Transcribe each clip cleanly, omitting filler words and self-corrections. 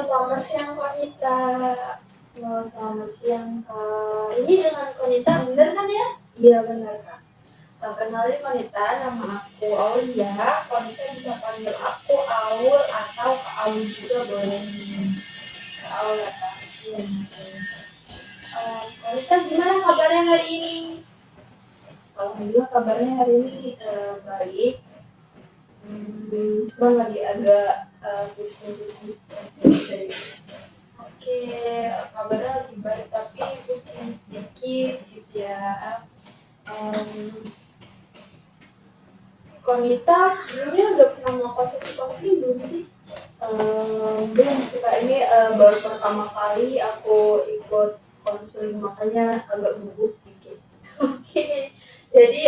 Selamat siang Konita. Selamat siang Kak. Ini dengan Konita bener kan ya? Iya benar Kak. Kenalin Konita, nama aku Aulia. Konita bisa panggil aku Aul atau Kak Aul juga boleh nih. Kak Aul ya Kak. Iya. Konita gimana kabarnya hari ini? Alhamdulillah kabarnya hari ini baik. Cuma lagi agak pusing-pusing. Oke, kabarnya lagi baik tapi pusing sedikit gitu ya. Konita sebelumnya udah pernah mau konsultasi belum sih? Belum sih Kak, ini baru pertama kali aku ikut konseling makanya agak gugup dikit. Oke, jadi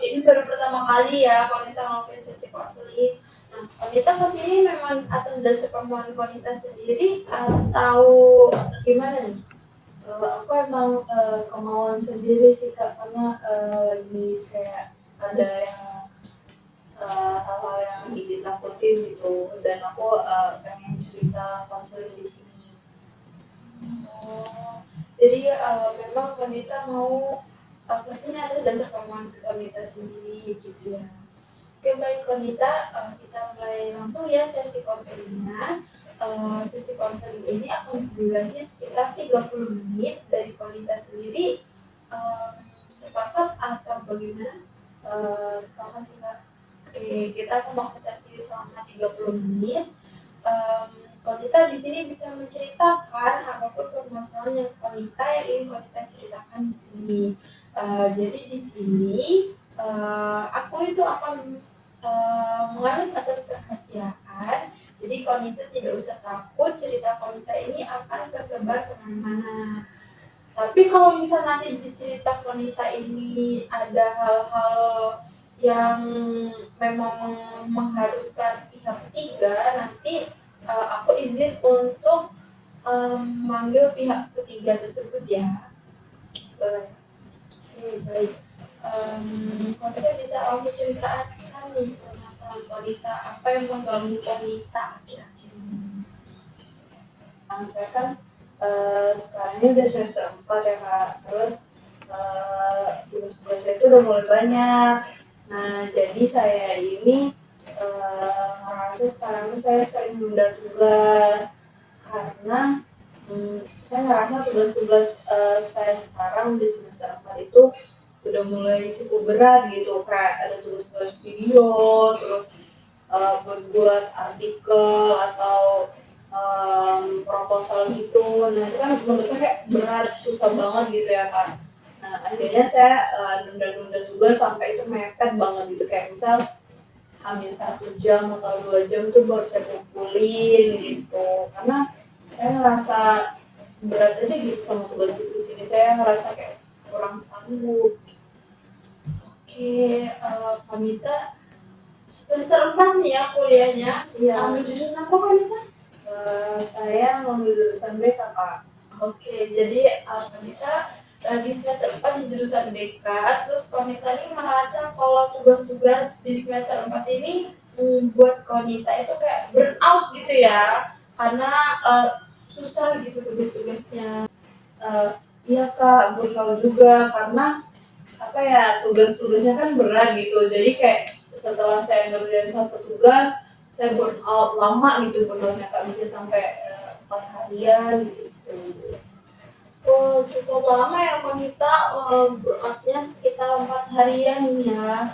ini baru pertama kali ya Konita ngelakuin sesi konseling. Nah, Konita kesini memang atas dasar permohonan Konita sendiri atau gimana nih? Aku emang kemauan sendiri sih Kak, karena lagi kayak ada yang hal-hal yang ditakutin gitu, dan aku pengen cerita konseling di sini. Jadi memang Konita mau kesini atas dasar permohonan Konita sendiri gitu ya. Oke baik Konita, kita mulai langsung ya sesi konselingnya. Sesi konseling ini akan berdurasi sekitar 30 menit. Dari Konita sendiri sepakat atau bagaimana? Terima kasih Kak. Oke, kita akan mau sesi selama 30 menit. Konita di sini bisa menceritakan apapun permasalahan yang Konita yang ingin Konita ceritakan di sini. Jadi di sini aku itu akan menganut asas kerahasiaan. Jadi Konita tidak usah takut, cerita Konita ini akan tersebar kemana-mana. Tapi kalau misal nanti di cerita Konita ini ada hal-hal yang memang mengharuskan pihak ketiga, nanti aku izin untuk memanggil pihak ketiga tersebut ya. Oke, baik. Konita bisa langsung ceritakan nih permasalahan Konita, apa yang mengganggu Konita akhir-akhir ini. Saya kan sekarang ini udah semester 4 ya Kak, terus tugas-tugasnya itu udah mulai banyak. Nah jadi saya ini ngerasa sekarang itu saya sering menunda tugas karena saya ngerasa tugas-tugas saya sekarang di semester 4 itu udah mulai cukup berat gitu, kayak ada tugas-tugas video, terus buat artikel atau proposal gitu. Nah itu kan menurut saya kayak berat, susah banget gitu ya kan. Nah akhirnya saya nunda-nunda tugas sampai itu mepet banget gitu, kayak misal hamil 1 jam atau 2 jam tuh baru saya kumpulin gitu, karena saya ngerasa berat aja gitu sama tugas di sini. Saya ngerasa kayak kurang sanggup. Oke, Konita semester 4 nih ya kuliahnya. Iya. Ambil jurusan apa Konita? Saya ngambil jurusan BK Kak. Oke, jadi Konita lagi semester 4 di jurusan BK, terus Konita ini merasa kalau tugas-tugas di semester 4 ini membuat Konita itu kayak burn out gitu ya, karena susah gitu tugas-tugasnya. Iya Kak, burn out juga karena apa ya, tugas-tugasnya kan berat gitu, jadi kayak setelah saya ngerjain satu tugas saya burn out lama gitu, burn outnya Kak, bisa sampai 4 harian gitu. Oh cukup lama ya Konita, burn outnya sekitar 4 harian ya.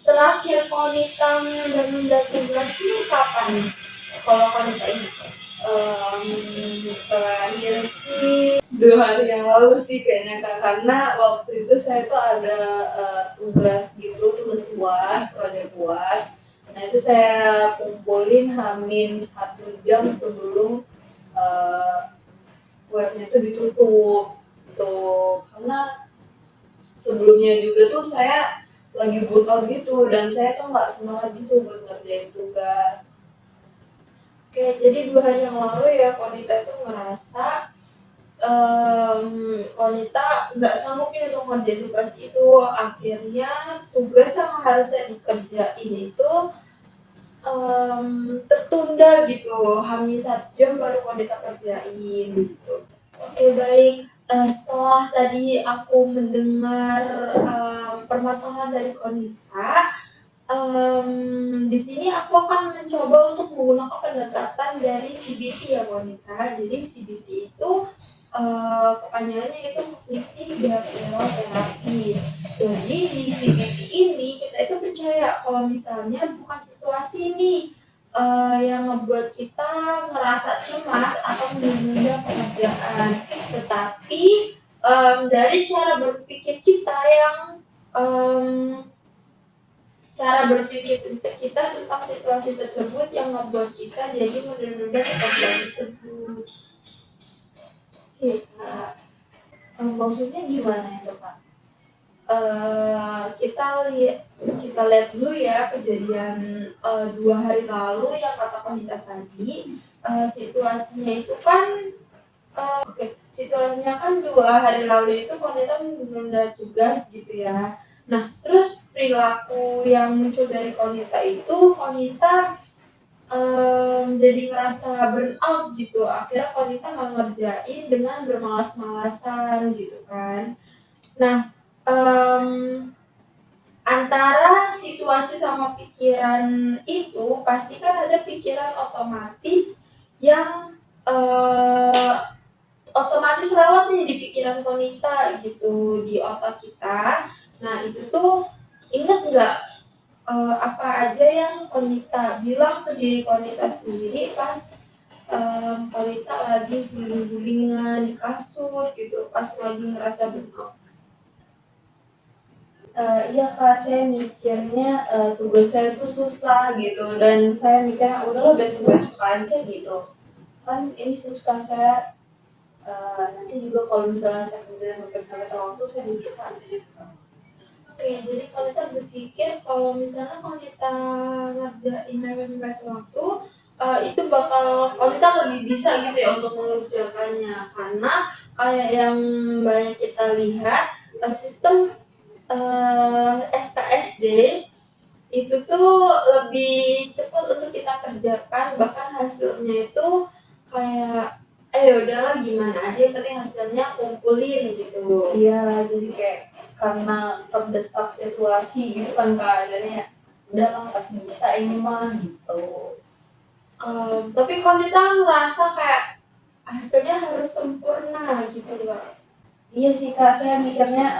Terakhir Konita menunda tugas ini kapan? Kalau Konita ini terakhir sih 2 hari yang lalu sih kayaknya Kak, karena waktu itu saya tuh ada tugas gitu, tugas UAS, proyek UAS. Nah itu saya kumpulin hamin 1 jam sebelum webnya itu ditutup tuh, karena sebelumnya juga tuh saya lagi burn out gitu dan saya tuh nggak semangat gitu buat ngerjain tugas. Oke, jadi 2 hari yang lalu ya Konita itu ngerasa Konita nggak sanggup nih untuk ngerjain tugas itu. Akhirnya tugas yang harusnya dikerjain itu tertunda tertunda gitu, hampir 1 jam baru wanita kerjain gitu. Oke baik, setelah tadi aku mendengar permasalahan dari Konita, di sini aku akan mencoba untuk menggunakan pendekatan dari CBT ya wanita. Jadi CBT itu kepanjangannya itu Cognitive Behavioral Therapy. Jadi di CBT ini kita itu percaya kalau misalnya bukan situasi nih yang membuat kita merasa cemas atau menunda pekerjaan, tetapi dari cara berpikir kita yang cara berpikir kita tentang situasi tersebut yang membuat kita jadi menunda pekerjaan tersebut. Maksudnya gimana itu Kak? Kita lihat dulu ya kejadian 2 hari lalu yang kata Konita tadi. Situasinya itu kan situasinya kan 2 hari lalu itu Konita menunda tugas gitu ya. Nah, terus perilaku yang muncul dari Konita itu Konita jadi ngerasa burn out gitu. Akhirnya Konita nggak ngerjain dengan bermalas-malasan gitu kan. Nah, antara situasi sama pikiran itu pasti kan ada pikiran otomatis yang otomatis lewat nih di pikiran Konita gitu, di otak kita. Nah itu tuh inget nggak apa aja yang Konita bilang ke diri Konita sendiri pas Konita lagi guling-gulingan di kasur gitu, pas lagi ngerasa burnout. Iya Kak, saya mikirnya tugas saya itu susah gitu, dan saya mikirnya udahlah besok-besok aja gitu. Kan ini susah, saya nanti juga kalau misalnya saya kemudian mepet-mepet waktu saya bisa. Oke, jadi kalau kita berpikir kalau misalnya kalau kita ngerjain mepet-mepet waktu, itu bakal kalau kita lebih bisa gitu ya untuk mengerjakannya, karena kayak yang banyak kita lihat sistem SKSD itu tuh lebih cepat untuk kita kerjakan, bahkan hasilnya itu kayak udahlah gimana aja yang penting hasilnya kumpulin gitu. Iya, jadi kayak karena terdesak situasi gitu kan Kak, jadi udahlah pasti bisa ini mah gitu. Tapi kalau kita ngerasa kayak hasilnya harus sempurna gitu loh. Iya sih Kak, saya mikirnya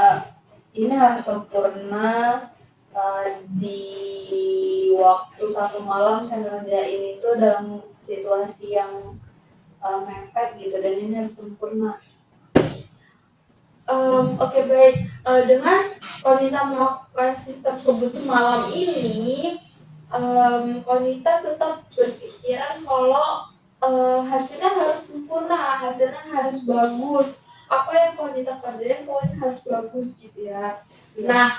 ini harus sempurna di waktu 1 malam saya ngerjain itu dalam situasi yang mepet gitu, dan ini harus sempurna. Oke baik, dengan Konita melakukan sistem kebut semalam ini, Konita tetap berpikiran kalau hasilnya harus sempurna, hasilnya harus bagus. Apa yang Konita kerjain pokoknya harus bagus gitu ya. Nah,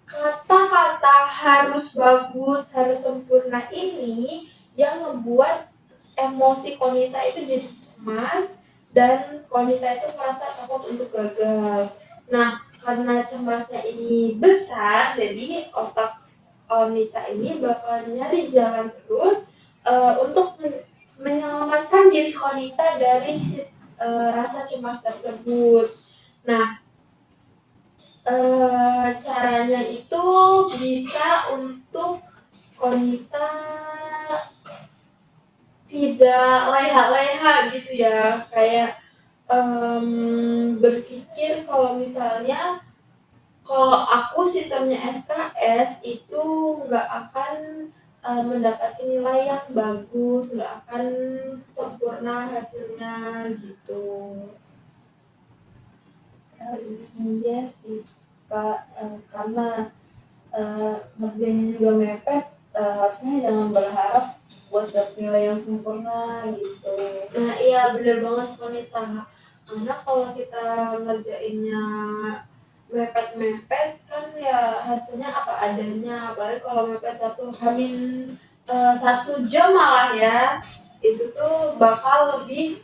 kata-kata harus bagus, harus sempurna ini yang membuat emosi Konita itu jadi cemas dan Konita itu merasa takut untuk gagal. Nah, karena cemasnya ini besar, jadi otak Konita ini bakal nyari jalan terus untuk menyelamatkan diri Konita dari rasa cemas tersebut. Nah, caranya itu bisa untuk Konita tidak leha-leha gitu ya, kayak berpikir kalau misalnya kalau aku sistemnya SKS itu nggak akan mendapatkan nilai yang bagus, nggak akan sempurna hasilnya gitu. Iya sih Kak, karena ngerjainnya juga mepet, harusnya jangan berharap buat dapet nilai yang sempurna gitu. Nah iya bener banget Konita, karena kalau kita ngerjainnya mepet-mepet kan ya hasilnya apa adanya, apalagi kalau mepet 1 jam malah ya, itu tuh bakal lebih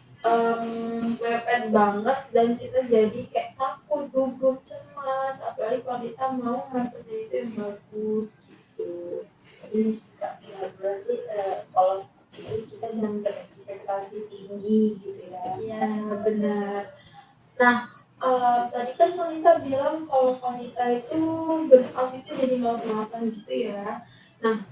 mepet banget dan kita jadi kayak takut, gugup, cemas, apalagi kalau kita mau hasilnya itu yang bagus gitu. Jadi ya berarti Jadi kalau seperti itu kita jangan berekspektasi tinggi gitu ya. Iya, benar. Nah, tadi kan wanita bilang kalau wanita itu burnout itu jadi malas-malasan gitu ya. Nah,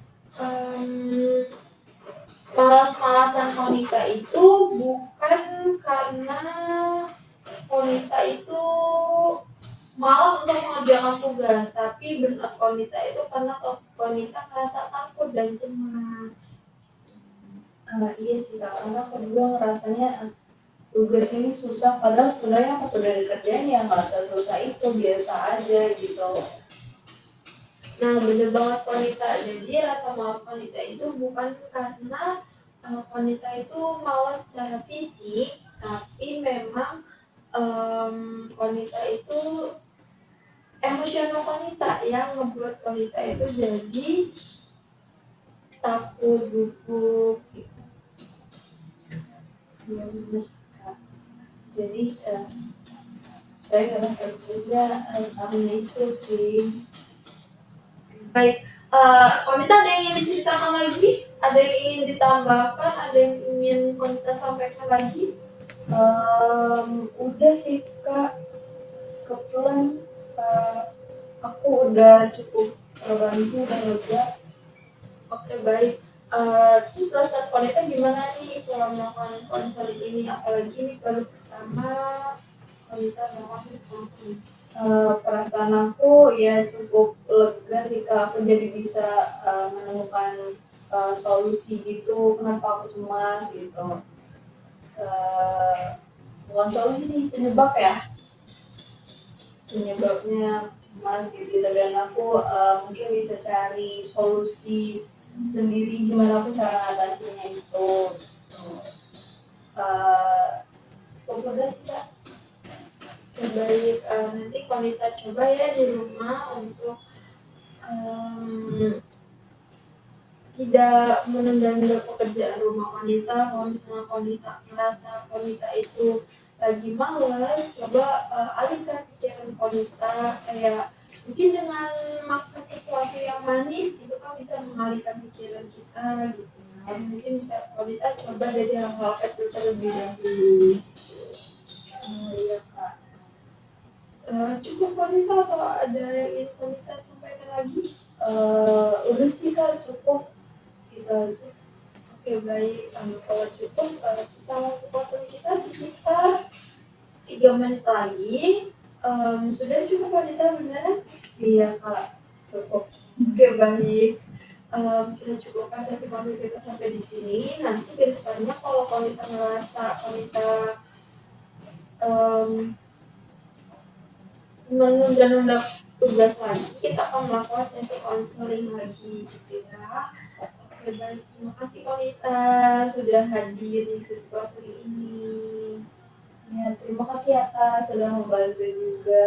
malas-malasan wanita itu bukan karena wanita itu malas untuk mengerjakan tugas, tapi burnout wanita itu karena wanita merasa takut dan cemas. Iya sih Kak, karena aku juga ngerasanya tugas ini susah, padahal sebenarnya pas udah dikerjain ya nggak susah itu, biasa aja gitu. Nah, bener banget wanita. Jadi rasa malas wanita itu bukan karena wanita itu malas secara fisik, tapi memang wanita itu emosional wanita yang ngebuat wanita itu jadi takut, gugup gitu. Iya benar Kak. Jadi saya ngerasa juga karena itu sih. Baik, wanita ada yang ingin diceritakan lagi? Ada yang ingin ditambahkan? Ada yang ingin wanita sampaikan lagi? Udah sih Kak, kebetulan aku udah cukup terbantu dan lega. Oke, baik. Terus perasaan wanita gimana nih setelah melakukan konseling ini? Apalagi ini baru pertama wanita melakukan konseling. Perasaan aku ya cukup lega sih Kak, aku jadi bisa menemukan solusi gitu, kenapa aku cemas gitu. Bukan solusi sih, penyebab ya, penyebabnya cemas gitu, dan aku mungkin bisa cari solusi sendiri gimana aku cara ngatasinnya itu. Cukup lega sih Kak. Baik, nanti wanita coba ya di rumah untuk tidak menunda-nunda pekerjaan rumah wanita. Kalau misalnya wanita merasa wanita itu lagi malas, coba alihkan pikiran wanita, kayak mungkin dengan makan sesuatu yang manis itu kan bisa mengalihkan pikiran kita gitu ya. Mungkin bisa wanita coba dari hal-hal kecil terlebih dahulu. Iya Kak. Cukup wanita atau ada yang ingin wanita sampaikan lagi? Udah sih Kak, cukup gitu aja. Oke, baik. Kalau cukup, sisa waktu kosong kita sekitar 3 menit lagi. Sudah cukup wanita benar? Iya Kak, cukup. Oke, baik. Kita cukupkan sesi kosong kita sampai di sini. Nanti ke depannya kalau wanita merasa wanita menunda-nunda tugas lagi, kita akan melakukan sesi konseling lagi gitu ya. Oke, baik. Terima kasih wanita sudah hadir di sesi konseling ini. Ya, terima kasih ya Kak, sudah membantu juga.